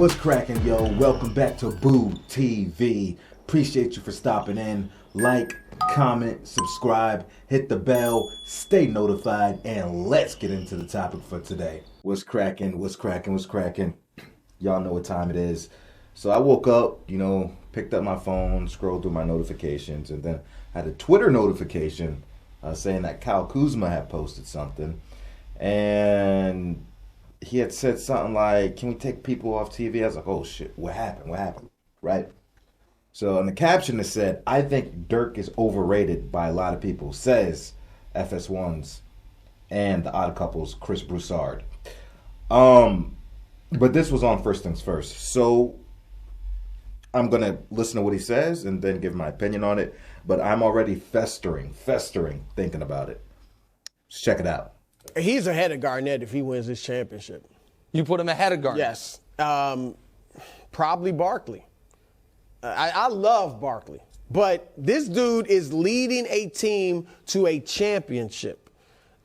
What's cracking, yo? Welcome back to Boo TV. Appreciate you for stopping in. Like, comment, subscribe, hit the bell, stay notified, and let's get into the topic for today. What's cracking? What's cracking? What's cracking? Y'all know what time it is. So I woke up, picked up my phone, scrolled through my notifications, and then had a Twitter notification saying that Kyle Kuzma had posted something. And he had said something like, can we take people off TV? I was like, oh shit, what happened? What happened? Right? So in the caption it said, I think Dirk is overrated by a lot of people, says FS1's and the Odd Couple's Chris Broussard. But this was on First Things First. So I'm going to listen to what he says and then give my opinion on it. But I'm already festering, thinking about it. Let's check it out. He's ahead of Garnett if he wins this championship. You put him ahead of Garnett? Yes. Probably Barkley. I love Barkley. But this dude is leading a team to a championship.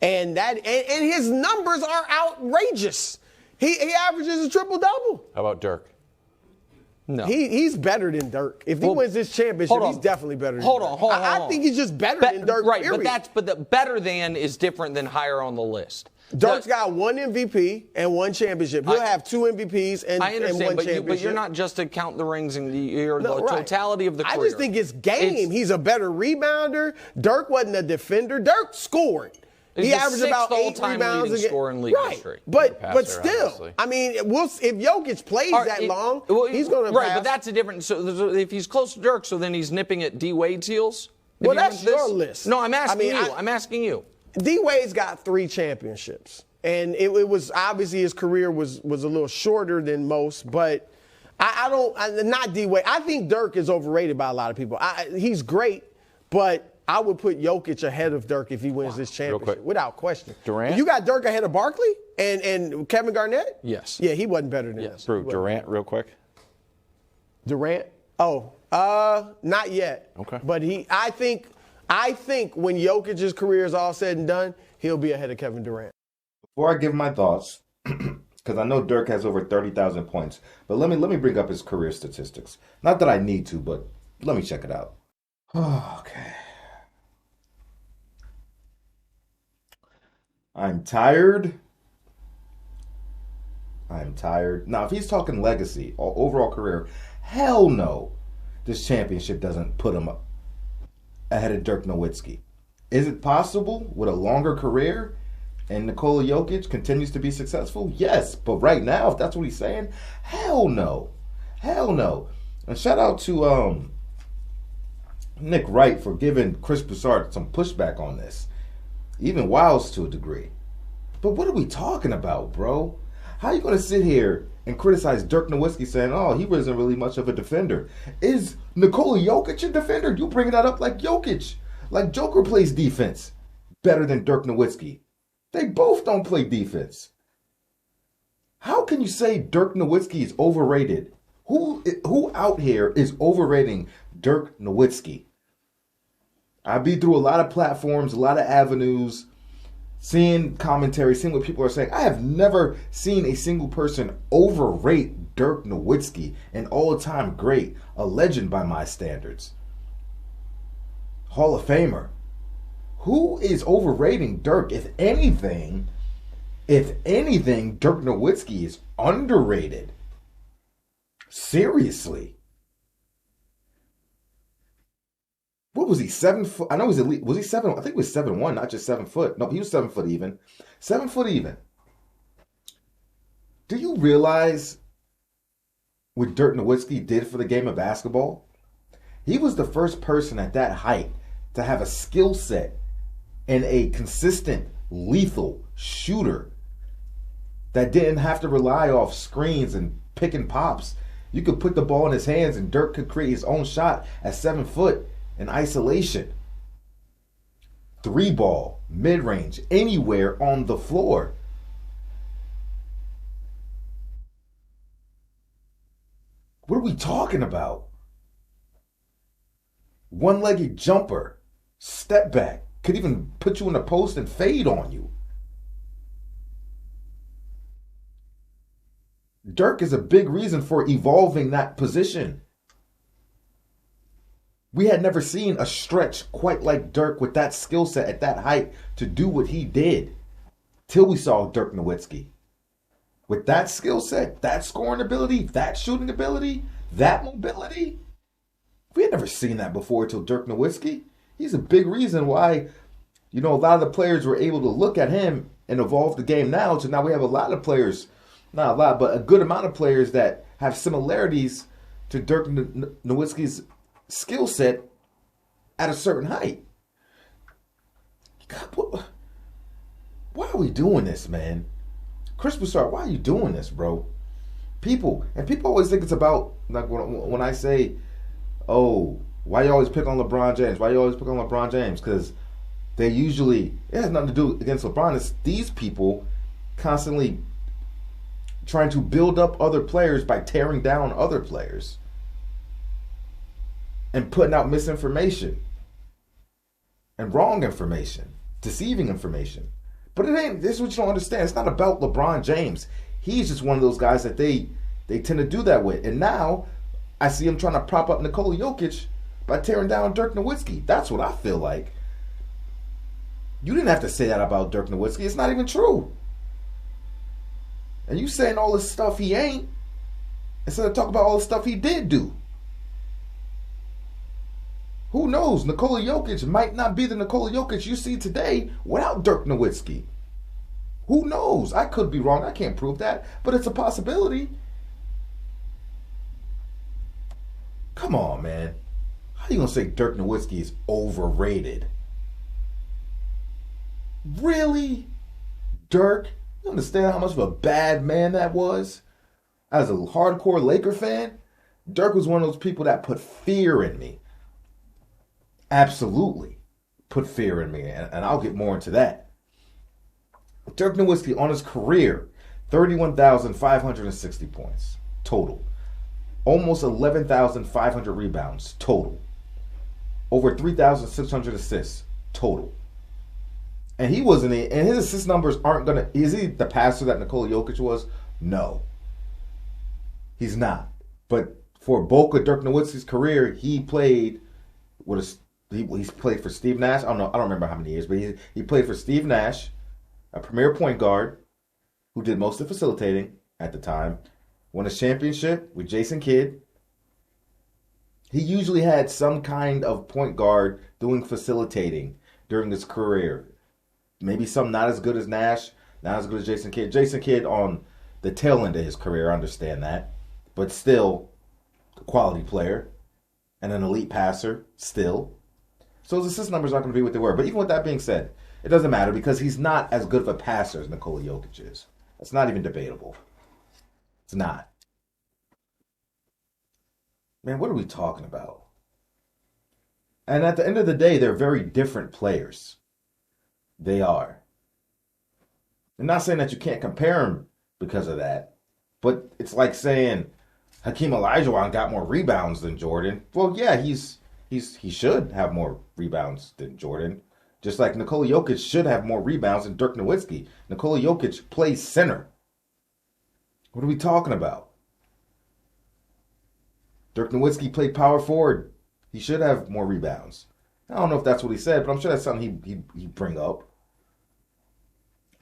And his numbers are outrageous. He averages a triple-double. How about Dirk? No. He's better than Dirk. If he wins this championship, he's definitely better than Dirk. Hold on. I think he's just better than Dirk, right, period. but the better than is different than higher on the list. Dirk's got one MVP and one championship. He'll have two MVPs and I understand, one championship. but you're not just to count the rings and the totality of the career. I just think it's game. He's a better rebounder. Dirk wasn't a defender. Dirk scored. He averaged about 8 rebounds a game. Scorer in league history. But still, obviously. I mean, if Jokic plays long, he's going to pass. Right, but that's a different. So if he's close to Dirk, so then he's nipping at D Wade's heels. Well, that's your list. No, I'm asking you. I'm asking you. D Wade's got 3 championships, and it was obviously his career was a little shorter than most, but not D Wade. I think Dirk is overrated by a lot of people. He's great, but I would put Jokic ahead of Dirk if he wins this championship, without question. Durant? You got Dirk ahead of Barkley and Kevin Garnett? Yes. Yeah, he wasn't better than him. Brew, Durant, real quick. Durant? Oh, not yet. Okay. But I think when Jokic's career is all said and done, he'll be ahead of Kevin Durant. Before I give my thoughts, because I know Dirk has over 30,000 points, but let me bring up his career statistics. Not that I need to, but let me check it out. Okay. I'm tired. Now, if he's talking legacy or overall career, hell no. This championship doesn't put him ahead of Dirk Nowitzki. Is it possible with a longer career and Nikola Jokic continues to be successful? Yes, but right now, if that's what he's saying, hell no. Hell no. And shout out to Nick Wright for giving Chris Broussard some pushback on this. Even Wiles to a degree. But what are we talking about, bro? How are you going to sit here and criticize Dirk Nowitzki saying, oh, he wasn't really much of a defender? Is Nikola Jokic a defender? You bring that up like Jokic. Like Joker plays defense better than Dirk Nowitzki. They both don't play defense. How can you say Dirk Nowitzki is overrated? Who out here is overrating Dirk Nowitzki? I've been through a lot of platforms, a lot of avenues, seeing commentary, seeing what people are saying. I have never seen a single person overrate Dirk Nowitzki, an all-time great, a legend by my standards. Hall of Famer. Who is overrating Dirk? If anything, Dirk Nowitzki is underrated. Seriously. What was he, 7 foot? I know he's elite. Was he 7? I think he was 7'1", not just 7 foot. No, he was 7 foot even. 7 foot even. Do you realize what Dirk Nowitzki did for the game of basketball? He was the first person at that height to have a skill set and a consistent, lethal shooter that didn't have to rely off screens and pick and pops. You could put the ball in his hands and Dirk could create his own shot at 7 foot. In isolation, 3-ball, mid-range, anywhere on the floor. What are we talking about? One-legged jumper, step back, could even put you in the post and fade on you. Dirk is a big reason for evolving that position. We had never seen a stretch quite like Dirk with that skill set at that height to do what he did till we saw Dirk Nowitzki. With that skill set, that scoring ability, that shooting ability, that mobility, we had never seen that before till Dirk Nowitzki. He's a big reason why, a lot of the players were able to look at him and evolve the game now. So now we have a lot of players, not a lot, but a good amount of players that have similarities to Dirk Nowitzki's skill set at a certain height. God, why are we doing this, man? Chris Broussard, why are you doing this, bro? People always think it's about, like when I say, oh, why you always pick on LeBron James? Why you always pick on LeBron James? Because they usually, it has nothing to do against LeBron. It's these people constantly trying to build up other players by tearing down other players and putting out misinformation and wrong information, deceiving information. But this is what you don't understand. It's not about LeBron James. He's just one of those guys that they tend to do that with. And now I see him trying to prop up Nikola Jokic by tearing down Dirk Nowitzki. That's what I feel like. You didn't have to say that about Dirk Nowitzki. It's not even true. And you saying all this stuff he ain't, instead of talking about all the stuff he did do. Who knows? Nikola Jokic might not be the Nikola Jokic you see today without Dirk Nowitzki. Who knows? I could be wrong. I can't prove that. But it's a possibility. Come on, man. How you going to say Dirk Nowitzki is overrated? Really? Dirk? You understand how much of a bad man that was? As a hardcore Laker fan, Dirk was one of those people that put fear in me. Absolutely put fear in me, and I'll get more into that. Dirk Nowitzki on his career, 31,560 points total. Almost 11,500 rebounds total. Over 3,600 assists total. And he wasn't, and his assist numbers aren't going to, is he the passer that Nikola Jokic was? No. He's not. But for a bulk of Dirk Nowitzki's career, he played he's played for Steve Nash. I don't remember how many years, but he played for Steve Nash, a premier point guard who did most of the facilitating at the time. Won a championship with Jason Kidd. He usually had some kind of point guard doing facilitating during his career. Maybe some not as good as Nash, not as good as Jason Kidd. Jason Kidd on the tail end of his career, I understand that. But still, a quality player and an elite passer, still. So his assist numbers aren't going to be what they were. But even with that being said, it doesn't matter because he's not as good of a passer as Nikola Jokic is. That's not even debatable. It's not. Man, what are we talking about? And at the end of the day, they're very different players. They are. I'm not saying that you can't compare them because of that. But it's like saying Hakeem Olajuwon got more rebounds than Jordan. Well, yeah, he should have more rebounds than Jordan. Just like Nikola Jokic should have more rebounds than Dirk Nowitzki. Nikola Jokic plays center. What are we talking about? Dirk Nowitzki played power forward. He should have more rebounds. I don't know if that's what he said, but I'm sure that's something he'd bring up.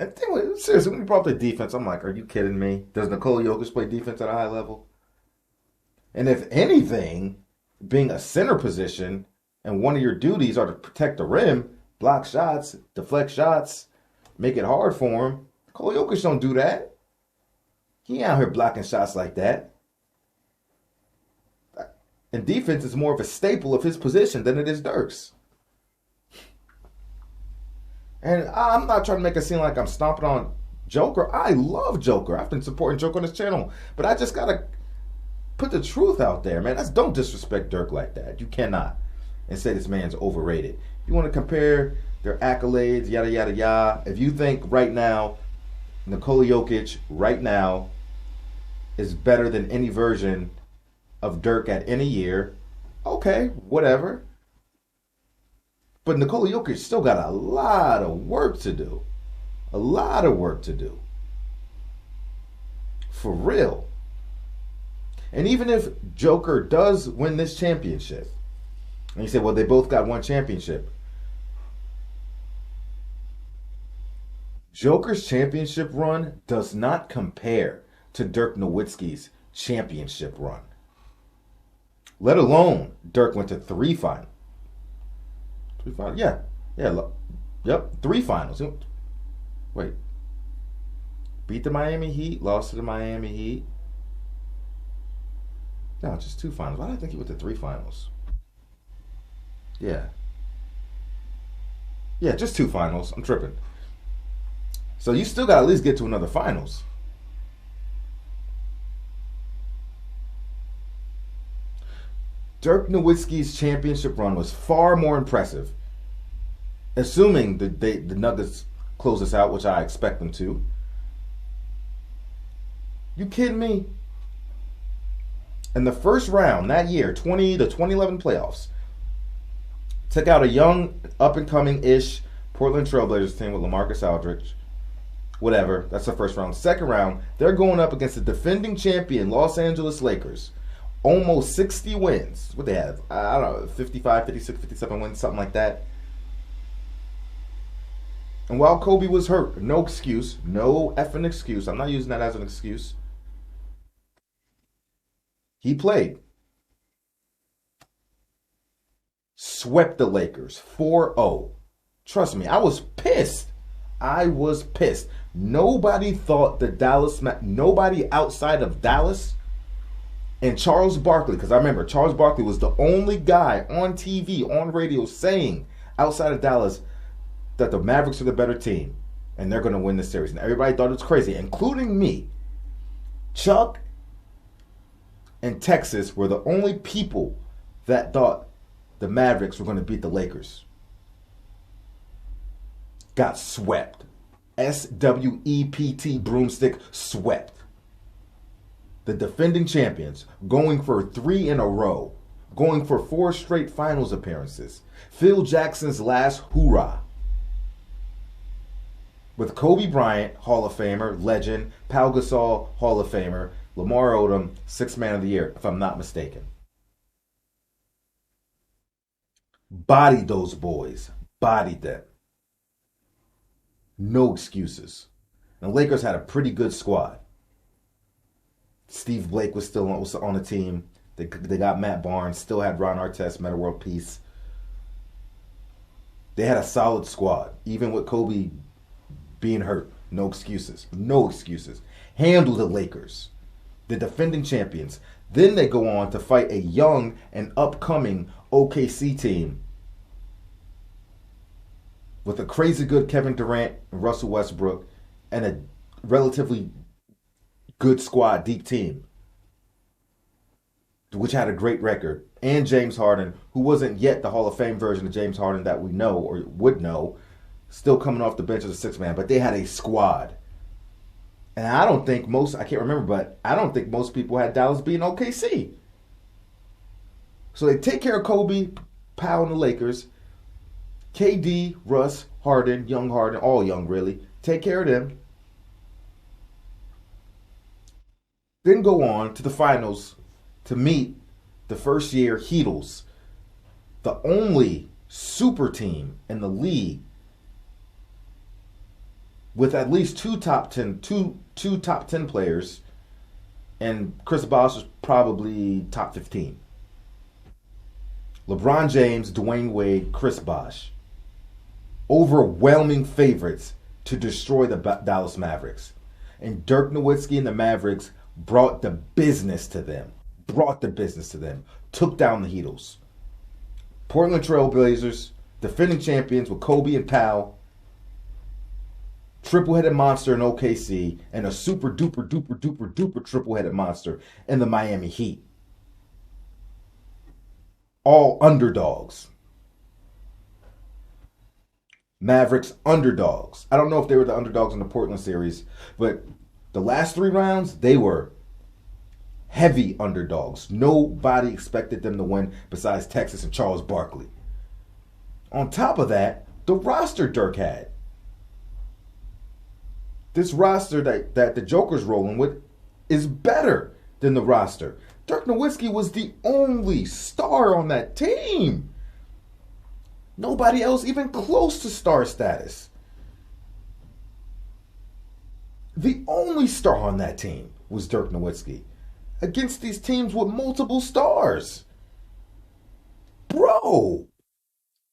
And seriously, when he brought up the defense, I'm like, are you kidding me? Does Nikola Jokic play defense at a high level? And if anything, being a center position and one of your duties are to protect the rim, block shots, deflect shots, make it hard for him, Nikola Jokic don't do that. He ain't out here blocking shots like that. And defense is more of a staple of his position than it is Dirk's. And I'm not trying to make it seem like I'm stomping on Joker. I love Joker. I've been supporting Joker on this channel. But I just got to put the truth out there, man. Don't disrespect Dirk like that. You cannot. And say this man's overrated. You want to compare their accolades, yada, yada, yada. If you think right now, Nikola Jokic right now is better than any version of Dirk at any year, okay, whatever. But Nikola Jokic still got a lot of work to do. A lot of work to do. For real. And even if Joker does win this championship, and you say, well, they both got one championship. Joker's championship run does not compare to Dirk Nowitzki's championship run. Let alone Dirk went to 3 finals. 3 finals? Yeah. Yep, 3 finals. Wait. Beat the Miami Heat, lost to the Miami Heat. No, just 2 finals. Why did I think he went to 3 finals? Yeah. Yeah, just 2 finals. I'm tripping. So you still got to at least get to another finals. Dirk Nowitzki's championship run was far more impressive, assuming the Nuggets close this out, which I expect them to. You kidding me? In the first round that year, the 2011 playoffs, took out a young, up-and-coming-ish Portland Trailblazers team with LaMarcus Aldridge. Whatever, that's the first round. Second round, they're going up against the defending champion Los Angeles Lakers. Almost 60 wins. What they have? I don't know, 55, 56, 57 wins, something like that. And while Kobe was hurt, no excuse, no effing excuse. I'm not using that as an excuse. He played. Swept the Lakers 4-0. Trust me, I was pissed. Nobody thought nobody outside of Dallas and Charles Barkley, because I remember Charles Barkley was the only guy on TV, on radio, saying outside of Dallas that the Mavericks are the better team and they're going to win the series. And everybody thought it was crazy, including me. Chuck and Texas were the only people that thought the Mavericks were going to beat the Lakers. Got swept. SWEPT, broomstick, swept. The defending champions, going for 3 in a row, going for 4 straight finals appearances. Phil Jackson's last hoorah. With Kobe Bryant, Hall of Famer, legend, Pau Gasol, Hall of Famer, Lamar Odom, 6th Man of the Year, if I'm not mistaken. Bodied those boys. Bodied them. No excuses. And the Lakers had a pretty good squad. Steve Blake was still on the team. They got Matt Barnes. Still had Ron Artest, Metta World Peace. They had a solid squad. Even with Kobe being hurt. No excuses. No excuses. Handle the Lakers. The defending champions. Then they go on to fight a young and upcoming OKC team with a crazy good Kevin Durant and Russell Westbrook and a relatively good squad, deep team, which had a great record. And James Harden, who wasn't yet the Hall of Fame version of James Harden that we know or would know, still coming off the bench as a 6th man. But they had a squad. And I don't think I can't remember, but I don't think most people had Dallas beating OKC. So they take care of Kobe, Powell, and the Lakers. KD, Russ, Harden, all young really. Take care of them. Then go on to the finals to meet the first year Heatles, the only super team in the league with at least two top 10 players, and Chris Bosh was probably top 15. LeBron James, Dwayne Wade, Chris Bosh. Overwhelming favorites to destroy the Dallas Mavericks. And Dirk Nowitzki and the Mavericks brought the business to them. Took down the Heatles. Portland Trailblazers, defending champions with Kobe and Powell. Triple-headed monster in OKC. And a super duper duper duper duper triple-headed monster in the Miami Heat. All underdogs. Mavericks underdogs. I don't know if they were the underdogs in the Portland series, but the last 3 rounds, they were heavy underdogs. Nobody expected them to win besides Texas and Charles Barkley. On top of that, the roster Dirk had. This roster that the Joker's rolling with is better than the roster Dirk Nowitzki was the only star on that team. Nobody else even close to star status. The only star on that team was Dirk Nowitzki against these teams with multiple stars. Bro,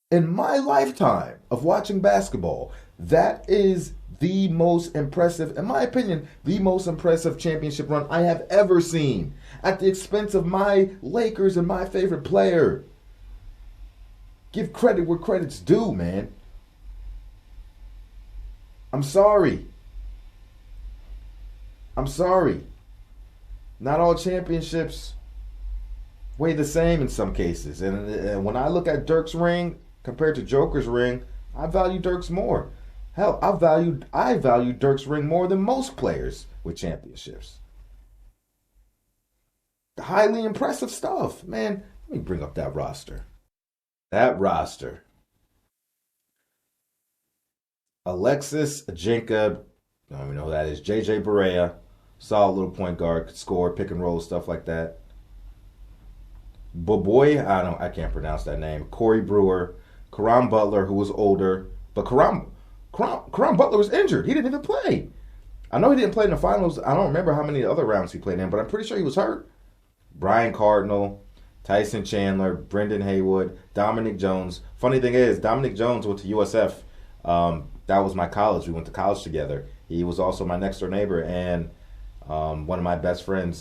in my lifetime of watching basketball, that is the most impressive, in my opinion, the most impressive championship run I have ever seen at the expense of my Lakers and my favorite player. Give credit where credit's due, man. I'm sorry. Not all championships weigh the same in some cases. And when I look at Dirk's ring compared to Joker's ring, I value Dirk's more. Hell, I value Dirk's ring more than most players with championships. Highly impressive stuff. Man, let me bring up that roster. That roster. Alexis Jacob, I don't even know who that is. JJ Barea, solid little point guard, could score, pick and roll, stuff like that. Boy, I can't pronounce that name. Corey Brewer, Karam Butler, who was older, but Karam Butler was injured. He didn't even play. I know he didn't play in the finals. I don't remember how many other rounds he played in, but I'm pretty sure he was hurt. Brian Cardinal, Tyson Chandler, Brendan Haywood, Dominic Jones. Funny thing is, Dominic Jones went to USF. That was my college. We went to college together. He was also my next door neighbor and one of my best friend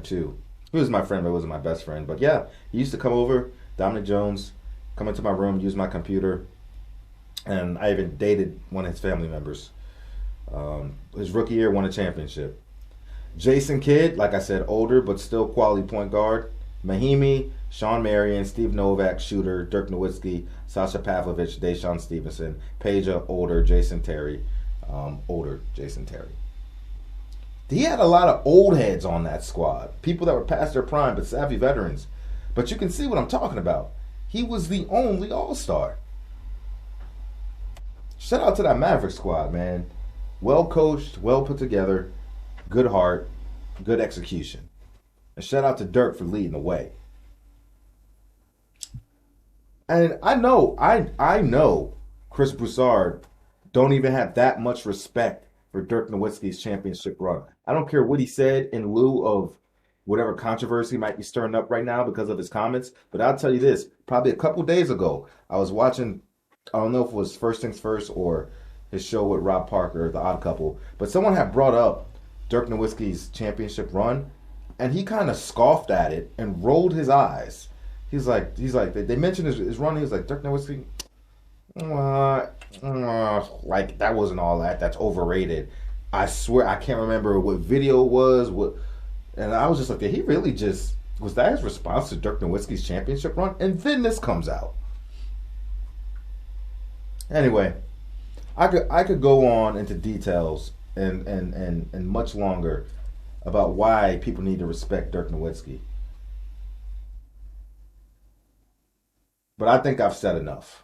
too. He was my friend, but he wasn't my best friend. But yeah, he used to come over, Dominic Jones, come into my room, use my computer. And I even dated one of his family members. His rookie year, won a championship. Jason Kidd, like I said, older but still quality point guard. Mahimi, Sean Marion, Steve Novak, shooter. Dirk Nowitzki, Sasha Pavlovich, Deshaun Stevenson. Peja, older. Jason Terry, older. Jason Terry. He had a lot of old heads on that squad. People that were past their prime but savvy veterans. But you can see what I'm talking about. He was the only all-star. Shout out to that Maverick squad, man. Well coached, well put together, good heart, good execution. And shout out to Dirk for leading the way. And I know Chris Broussard don't even have that much respect for Dirk Nowitzki's championship run. I don't care what he said in lieu of whatever controversy might be stirring up right now because of his comments. But I'll tell you this, probably a couple days ago, I was watching, I don't know if it was First Things First or his show with Rob Parker, The Odd Couple, but someone had brought up Dirk Nowitzki's championship run, and he kind of scoffed at it and rolled his eyes. He's like, they mentioned his run. He was like, Dirk Nowitzki, like that wasn't all that. That's overrated. I swear I can't remember what video it was. And I was just like, did he really just, was that his response to Dirk Nowitzki's championship run? And then this comes out. Anyway, I could go on into details and much longer about why people need to respect Dirk Nowitzki. But I think I've said enough.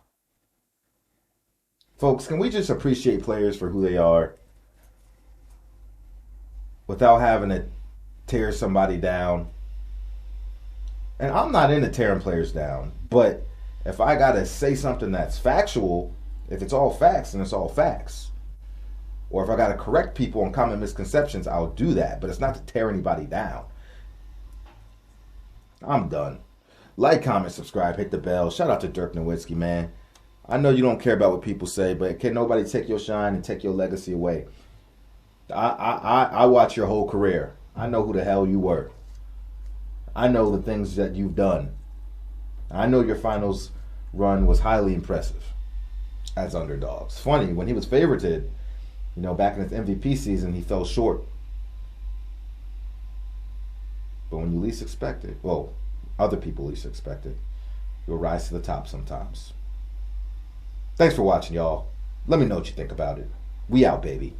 Folks, can we just appreciate players for who they are without having to tear somebody down? And I'm not into tearing players down, but if I got to say something that's factual, if it's all facts, then it's all facts. Or if I got to correct people on common misconceptions, I'll do that. But it's not to tear anybody down. I'm done. Like, comment, subscribe, hit the bell. Shout out to Dirk Nowitzki, man. I know you don't care about what people say, but can nobody take your shine and take your legacy away? I watch your whole career. I know who the hell you were. I know the things that you've done. I know your finals run was highly impressive as underdogs. Funny, when he was favorited, back in his MVP season, he fell short. But when you least expect it, well, other people least expect it, you'll rise to the top sometimes. Thanks for watching, y'all. Let me know what you think about it. We out, baby.